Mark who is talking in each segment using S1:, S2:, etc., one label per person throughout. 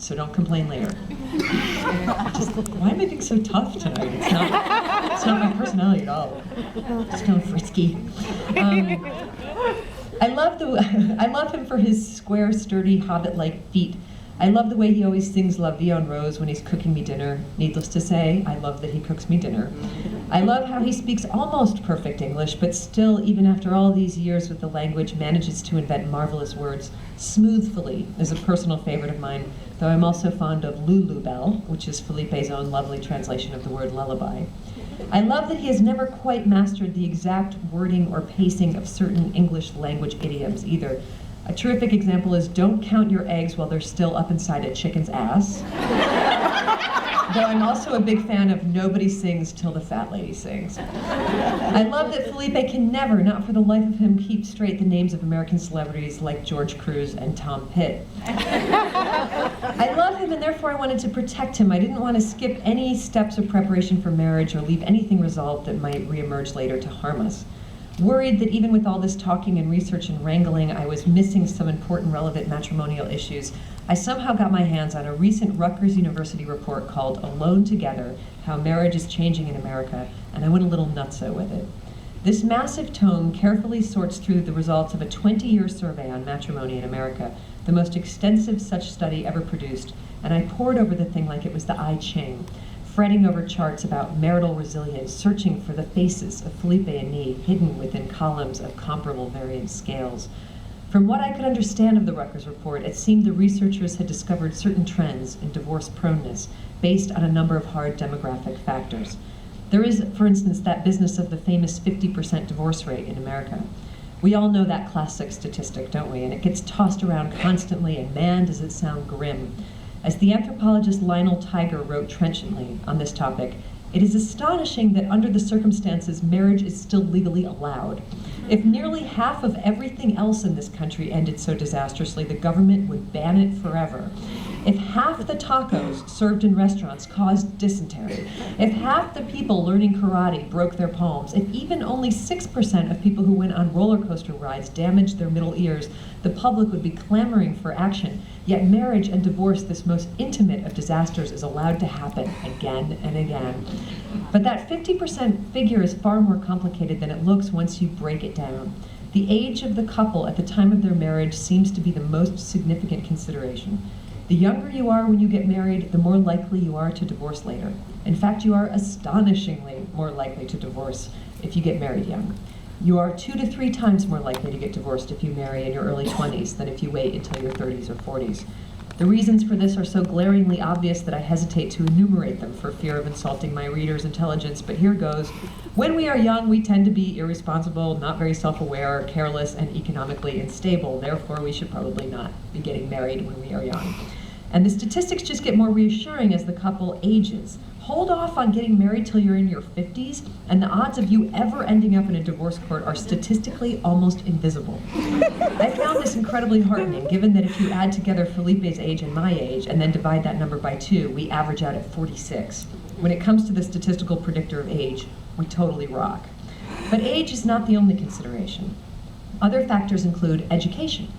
S1: so don't complain later. Why am I being so tough tonight? It's not my personality at all. It's kind of frisky. I love him for his square, sturdy, hobbit-like feet. I love the way he always sings La Vie en Rose when he's cooking me dinner. Needless to say, I love that he cooks me dinner. I love how he speaks almost perfect English, but still, even after all these years with the language, manages to invent marvelous words. Smoothfully is a personal favorite of mine, though I'm also fond of Lulu Bell, which is Felipe's own lovely translation of the word lullaby. I love that he has never quite mastered the exact wording or pacing of certain English language idioms either. A terrific example is don't count your eggs while they're still up inside a chicken's ass. Though I'm also a big fan of nobody sings till the fat lady sings. I love that Felipe can never, not for the life of him, keep straight the names of American celebrities like George Cruz and Tom Pitt. I love him and therefore I wanted to protect him. I didn't want to skip any steps of preparation for marriage or leave anything resolved that might reemerge later to harm us. Worried that even with all this talking and research and wrangling, I was missing some important relevant matrimonial issues, I somehow got my hands on a recent Rutgers University report called Alone Together, How Marriage is Changing in America, and I went a little nutso with it. This massive tome carefully sorts through the results of a 20-year survey on matrimony in America, the most extensive such study ever produced, and I pored over the thing like it was the I Ching, fretting over charts about marital resilience, searching for the faces of Felipe and me hidden within columns of comparable variance scales. From what I could understand of the Rutgers report, it seemed the researchers had discovered certain trends in divorce proneness based on a number of hard demographic factors. There is, for instance, that business of the famous 50% divorce rate in America. We all know that classic statistic, don't we? And it gets tossed around constantly, and man, does it sound grim. As the anthropologist Lionel Tiger wrote trenchantly on this topic, it is astonishing that under the circumstances, marriage is still legally allowed. If nearly half of everything else in this country ended so disastrously, the government would ban it forever. If half the tacos served in restaurants caused dysentery, if half the people learning karate broke their palms, if even only 6% of people who went on roller coaster rides damaged their middle ears, the public would be clamoring for action. Yet marriage and divorce, this most intimate of disasters, is allowed to happen again and again. But that 50% figure is far more complicated than it looks once you break it down. The age of the couple at the time of their marriage seems to be the most significant consideration. The younger you are when you get married, the more likely you are to divorce later. In fact, you are astonishingly more likely to divorce if you get married young. You are 2 to 3 times more likely to get divorced if you marry in your early 20s than if you wait until your 30s or 40s. The reasons for this are so glaringly obvious that I hesitate to enumerate them for fear of insulting my readers' intelligence, but here goes. When we are young, we tend to be irresponsible, not very self-aware, careless, and economically unstable. Therefore, we should probably not be getting married when we are young. And the statistics just get more reassuring as the couple ages. Hold off on getting married till you're in your 50s, and the odds of you ever ending up in a divorce court are statistically almost invisible. I found this incredibly heartening, given that if you add together Felipe's age and my age, and then divide that number by 2, we average out at 46. When it comes to the statistical predictor of age, we totally rock. But age is not the only consideration. Other factors include education.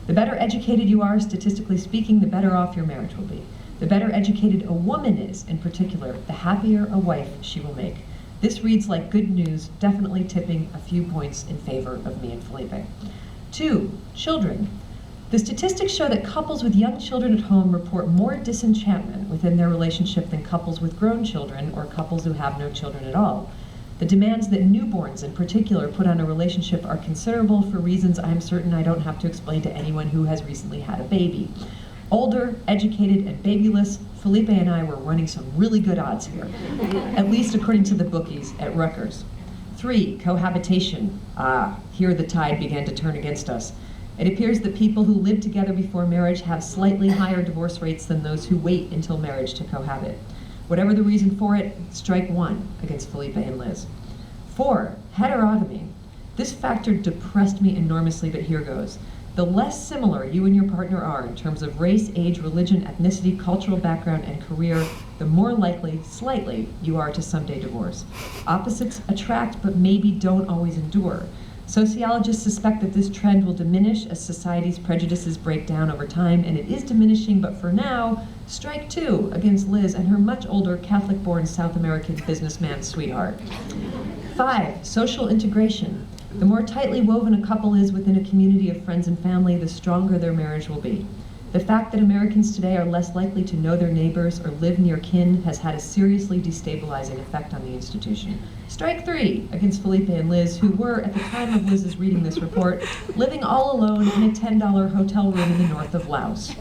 S1: The better educated you are, statistically speaking, the better off your marriage will be. The better educated a woman is, in particular, the happier a wife she will make. This reads like good news, definitely tipping a few points in favor of me and Felipe. 2, children. The statistics show that couples with young children at home report more disenchantment within their relationship than couples with grown children or couples who have no children at all. The demands that newborns in particular put on a relationship are considerable for reasons I'm certain I don't have to explain to anyone who has recently had a baby. Older, educated, and babyless, Felipe and I were running some really good odds here, at least according to the bookies at Rutgers. 3, cohabitation. Here the tide began to turn against us. It appears that people who live together before marriage have slightly higher divorce rates than those who wait until marriage to cohabit. Whatever the reason for it, strike 1 against Felipe and Liz. 4, heterogamy. This factor depressed me enormously, but here goes. The less similar you and your partner are in terms of race, age, religion, ethnicity, cultural background, and career, the more likely, slightly, you are to someday divorce. Opposites attract, but maybe don't always endure. Sociologists suspect that this trend will diminish as society's prejudices break down over time, and it is diminishing, but for now, strike two against Liz and her much older Catholic-born South American businessman sweetheart. 5, social integration. The more tightly woven a couple is within a community of friends and family, the stronger their marriage will be. The fact that Americans today are less likely to know their neighbors or live near kin has had a seriously destabilizing effect on the institution. Strike 3 against Felipe and Liz, who were, at the time of Liz's reading this report, living all alone in a $10 hotel room in the north of Laos.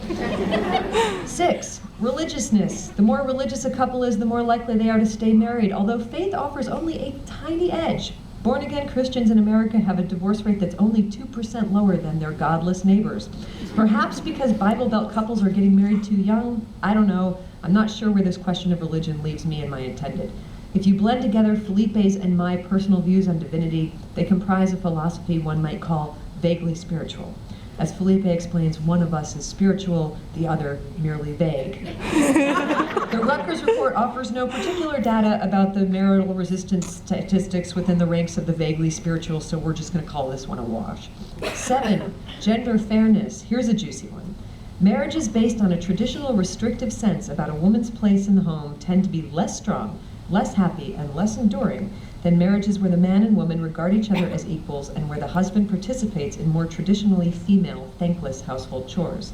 S1: 6, religiousness. The more religious a couple is, the more likely they are to stay married, although faith offers only a tiny edge. Born-again Christians in America have a divorce rate that's only 2% lower than their godless neighbors. Perhaps because Bible Belt couples are getting married too young? I don't know. I'm not sure where this question of religion leaves me and my intended. If you blend together Felipe's and my personal views on divinity, they comprise a philosophy one might call vaguely spiritual. As Felipe explains, one of us is spiritual, the other merely vague. The Rutgers report offers no particular data about the marital resistance statistics within the ranks of the vaguely spiritual, so we're just going to call this one a wash. 7, gender fairness. Here's a juicy one. Marriages based on a traditional restrictive sense about a woman's place in the home tend to be less strong, less happy, and less enduring than marriages where the man and woman regard each other as equals and where the husband participates in more traditionally female, thankless household chores.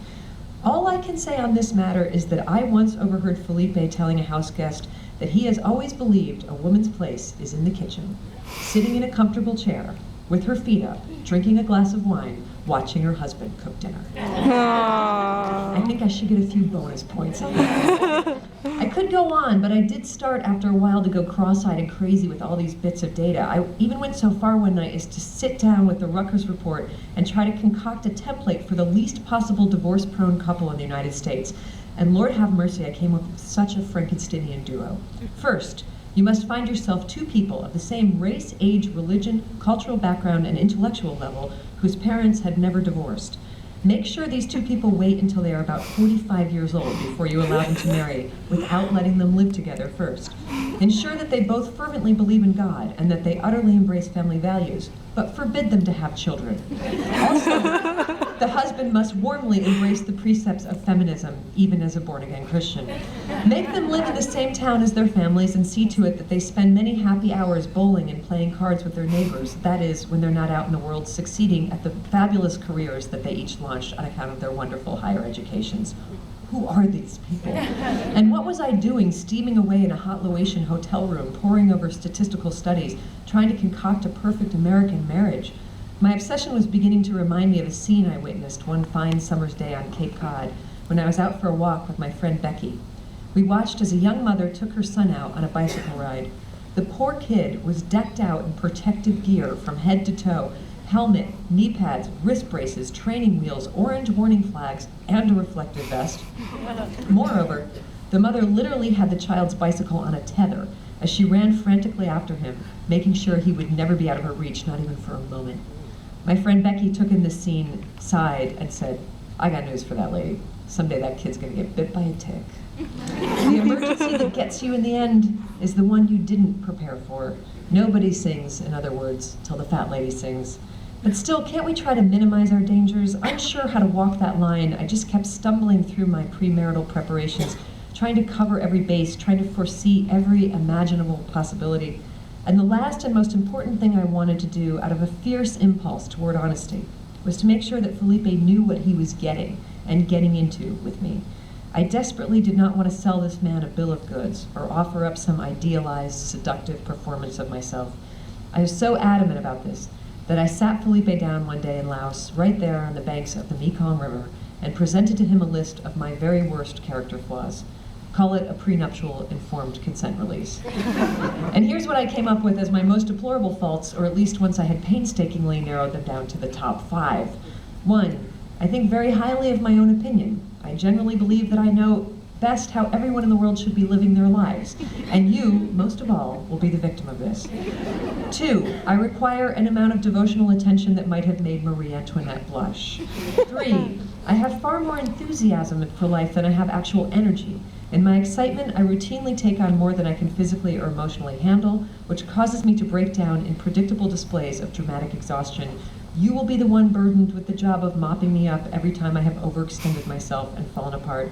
S1: All I can say on this matter is that I once overheard Felipe telling a house guest that he has always believed a woman's place is in the kitchen, sitting in a comfortable chair, with her feet up, drinking a glass of wine, watching her husband cook dinner. I think I should get a few bonus points in there. I could go on, but I did start after a while to go cross-eyed and crazy with all these bits of data. I even went so far one night as to sit down with the Rutgers report and try to concoct a template for the least possible divorce-prone couple in the United States. And Lord have mercy, I came up with such a Frankensteinian duo. First, you must find yourself two people of the same race, age, religion, cultural background, and intellectual level whose parents had never divorced. Make sure these two people wait until they are about 45 years old before you allow them to marry, without letting them live together first. Ensure that they both fervently believe in God and that they utterly embrace family values, but forbid them to have children. Also, the husband must warmly embrace the precepts of feminism, even as a born-again Christian. Make them live in the same town as their families and see to it that they spend many happy hours bowling and playing cards with their neighbors, that is, when they're not out in the world succeeding at the fabulous careers that they each launched on account of their wonderful higher educations. Who are these people? And what was I doing steaming away in a hot Laotian hotel room, poring over statistical studies, trying to concoct a perfect American marriage? My obsession was beginning to remind me of a scene I witnessed one fine summer's day on Cape Cod when I was out for a walk with my friend Becky. We watched as a young mother took her son out on a bicycle ride. The poor kid was decked out in protective gear from head to toe, helmet, knee pads, wrist braces, training wheels, orange warning flags, and a reflective vest. Moreover, the mother literally had the child's bicycle on a tether as she ran frantically after him, making sure he would never be out of her reach, not even for a moment. My friend Becky took in this scene, sighed, and said, "I got news for that lady. Someday that kid's gonna get bit by a tick." The emergency that gets you in the end is the one you didn't prepare for. Nobody sings, in other words, till the fat lady sings. But still, can't we try to minimize our dangers? Unsure how to walk that line, I just kept stumbling through my premarital preparations, trying to cover every base, trying to foresee every imaginable possibility. And the last and most important thing I wanted to do, out of a fierce impulse toward honesty, was to make sure that Felipe knew what he was getting and getting into with me. I desperately did not want to sell this man a bill of goods or offer up some idealized, seductive performance of myself. I was so adamant about this that I sat Felipe down one day in Laos, right there on the banks of the Mekong River, and presented to him a list of my very worst character flaws. Call it a prenuptial informed consent release. And here's what I came up with as my most deplorable faults, or at least once I had painstakingly narrowed them down to the top 5. 1, I think very highly of my own opinion. I generally believe that I know best how everyone in the world should be living their lives, and you, most of all, will be the victim of this. 2, I require an amount of devotional attention that might have made Marie Antoinette blush. 3, I have far more enthusiasm for life than I have actual energy, In my excitement, I routinely take on more than I can physically or emotionally handle, which causes me to break down in predictable displays of dramatic exhaustion. You will be the one burdened with the job of mopping me up every time I have overextended myself and fallen apart.